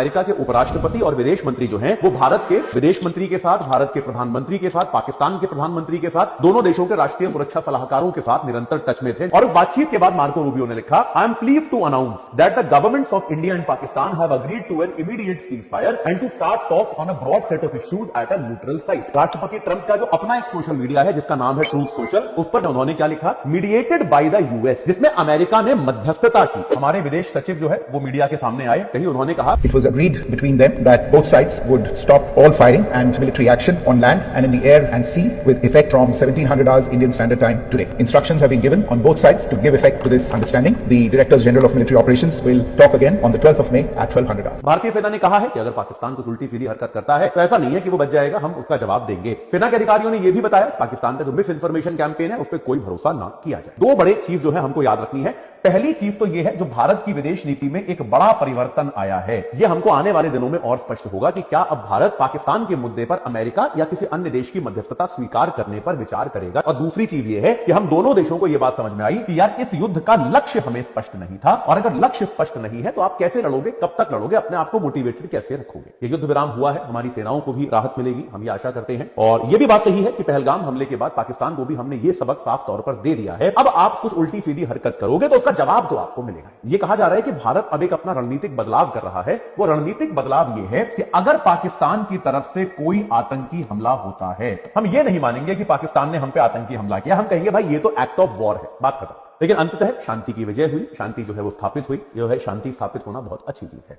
America के उपराष्ट्रपति और विदेश मंत्री जो हैं वो भारत के विदेश मंत्री के साथ, भारत के प्रधानमंत्री के साथ, पाकिस्तान के प्रधानमंत्री के साथ, दोनों देशों के राष्ट्रीय सुरक्षा सलाहकारों के साथ निरंतर टच में थे। और बातचीत के बाद मार्को रूबियो ने लिखा, I am pleased to announce that the governments of India and Pakistan have agreed to an immediate ceasefire and to start talks on a broad set of issues at a neutral site. राष्ट्रपति Trump का जो अपना एक social media है जिसका नाम है truth social, उस पर उन्होंने क्या लिखा, मीडिएटेड बाय द यूएस, जिसमें अमेरिका ने मध्यस्थता की। हमारे विदेश सचिव जो है वो मीडिया के सामने आए, कहीं उन्होंने कहा, It was agreed between them that both sides would stop all firing and military action on land and in the air and sea with effect from 1700 hours Indian Standard Time today. Instructions have been given on both sides to give effect to this understanding. The Directors General of Military Operations will talk again on the 12th of May at 1200 hours. भारतीय सेना ने कहा है कि अगर पाकिस्तान कुछ उल्टी सीधी हरकत करता है तो ऐसा नहीं है कि वो बच जाएगा, हम उसका जवाब देंगे। सेना के अधिकारियों ने यह भी बताया पाकिस्तान का जो मिस इन्फॉर्मेशन कैंपेन है उस पर कोई भरोसा ना किया जाए। दो बड़े चीज जो है हमको याद रखनी है। पहली चीज तो यह है जो भारत की विदेश नीति में एक बड़ा परिवर्तन आया है, यह हमको आने वाले दिनों में और स्पष्ट होगा कि क्या अब भारत पाकिस्तान के मुद्दे पर अमेरिका या किसी अन्य देश की मध्यस्थता स्वीकार करने पर विचार करेगा। और दूसरी चीज यह है कि हम दोनों देशों को यह बात समझ में आई कि यार इस युद्ध का लक्ष्य हमें स्पष्ट नहीं था, और अगर लक्ष्य स्पष्ट नहीं है तो आप कैसे लड़ोगे, कब तक लड़ोगे, अपने आप को मोटिवेटेड कैसे रखोगे। यह युद्ध विराम हुआ है, हमारी सेनाओं को भी राहत मिलेगी, हम ये आशा करते हैं। और यह भी बात सही है कि पहलगाम हमले के बाद पाकिस्तान को भी हमने ये सबक साफ तौर पर दे दिया है, अब आप कुछ उल्टी सीधी हरकत करोगे तो उसका जवाब तो आपको मिलेगा। यह कहा जा रहा है कि भारत अब एक अपना रणनीतिक बदलाव कर रहा है। वो रणनीतिक बदलाव यह है कि अगर पाकिस्तान की तरफ से कोई आतंकी हमला होता है, हम ये नहीं मानेंगे कि पाकिस्तान ने हम पे आतंकी हमला किया, हम कहेंगे भाई ये तो एक्ट ऑफ वॉर है, बात खत्म। लेकिन अंततः शांति की विजय हुई, शांति जो है वो स्थापित हुई, जो है शांति स्थापित होना बहुत अच्छी चीज है।